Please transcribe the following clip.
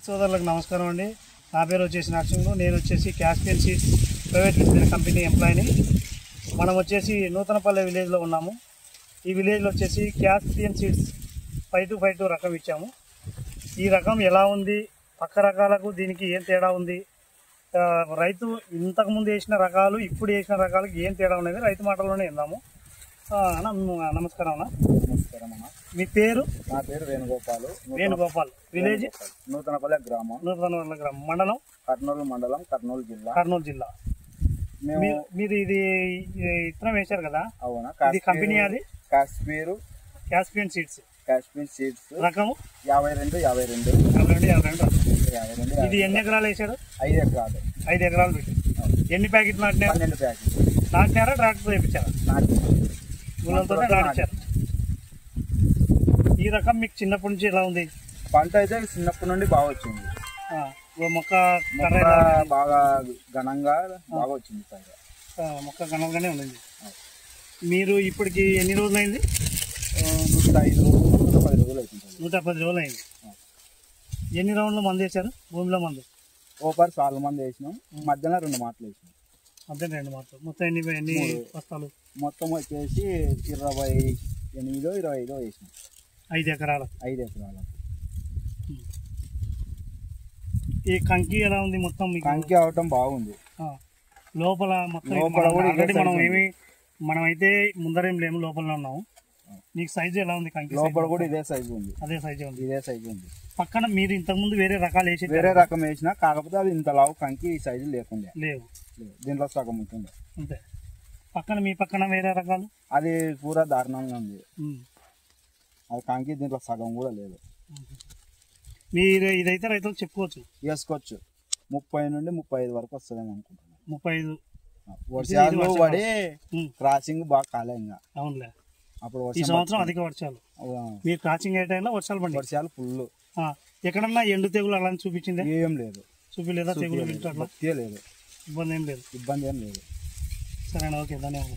సోదరులకు నమస్కారం అండి. నా పేరు వచ్చేసి నరసింహు. నేను వచ్చేసి Caspian Seeds private limited company ఎంప్లాయీని. మనం వచ్చేసి నూతనపల్లె విలేజ్లో ఉన్నాము. ఈ విలేజ్లో వచ్చేసి క్యాస్పియన్ సీడ్స్ 5252 రకం ఇచ్చాము. ఈ రకం ఎలా ఉంది, పక్క రకాలకు దీనికి ఏం తేడా ఉంది, రైతు ఇంతకుముందు వేసిన రకాలు ఇప్పుడు వేసిన రకాలకు ఏం తేడా ఉన్నది రైతు మాటల్లోనే విందాము. నమస్కారం అన్న. నమస్కారం అన్న. మీ పేరు? నా పేరు వేణుగోపాల్. విలేజ్ నూతనపల్లె గ్రామం. మండలం కర్నూలు జిల్లా. మీరు ఇది ఇత్తనం వేశారు కదా? అవునా. ఇది కంపెనీ అది క్యాస్పియన్ సీడ్స్ రకము 52. ఇది ఎన్ని ఎకరాలు వేశారు? 5 ఎకరాలు. 5 ఎకరాలు పెట్టి ఎన్ని ప్యాకెట్లు నాటినారు? 12 ప్యాకెట్లు నాటినారా? ట్రాక్టర్ వేయించారా? గుళ్ళతో నాటించారు. ఈ రకం మీకు చిన్నప్పటి నుంచి ఎలా ఉంది? పంట అయితే చిన్నప్పటి నుండి బాగా వచ్చింది. మొక్క బాగా ఘనంగా బాగా వచ్చింది. మొక్క ఘనంగానే ఉంది. మీరు ఇప్పటికి ఎన్ని రోజులు అయింది? 105 రోజులు 110 రోజులు అవుతుంది. 110 రోజులు అయింది. ఎన్ని రౌండ్లు మందు వేశారు? భూమిలో మందు ఓపర్ సాల్ మంది వేసినాం. మధ్యలో 2 మాటలు వేసినాం. మధ్య 2 మాటలు. మొత్తం ఎన్ని బస్తాలు? మొత్తం వచ్చేసి 28-25 వేసినాం. 5 ఎకరాలకు. 5 ఎకరాలకు. ఈ కంకి ఎలా ఉంది? మొత్తం కంకి అవటం బాగుంది. లోపల మొత్తం మనమైతే ముందరేం లేము, లోపలనే ఉన్నాము. నీకు సైజు ఎలా ఉంది? కంకి లోపల కూడా ఇదే సైజు ఉంది. అదే సైజు ఉంది. పక్కన మీరు ఇంతకుముందు వేరే రకాలు వేసి రకం వేసినా, కాకపోతే అది ఇంత లావు కంకి ఈ సైజు లేకుండా లేవు. దీంట్లో సగం ఉంటుంది అంతే. పక్కన మీ పక్కన వేరే రకాలు అది పూరా దారుణంగా ఉంది. అది కంకి దీంట్లో సగం కూడా లేదు. మీరు ఇదైతే రైతులకు చెప్పుకోవచ్చు, వేసుకోవచ్చు. 30 నుండి 35 వరకు వస్తుందేమో అనుకుంటున్నాను. 35 వర్షాలు పడి క్రాసింగ్ బాగా కాలే ఇంకా. అవునులే. అప్పుడు ఈ సంవత్సరం అధిక వర్షాలు. మీరు క్రాసింగ్ ఏ టైంలో వర్షాలు పడి ఫుల్. ఎక్కడన్నా ఎండు తెగులు అలా చూపించింది? ఏం లేదు. చూపిలేదా? తెగులు లేదు. ఇబ్బంది ఏం లేదు. ఇబ్బంది ఏం లేదు. సరేనా, ఓకే, ధన్యవాదాలు.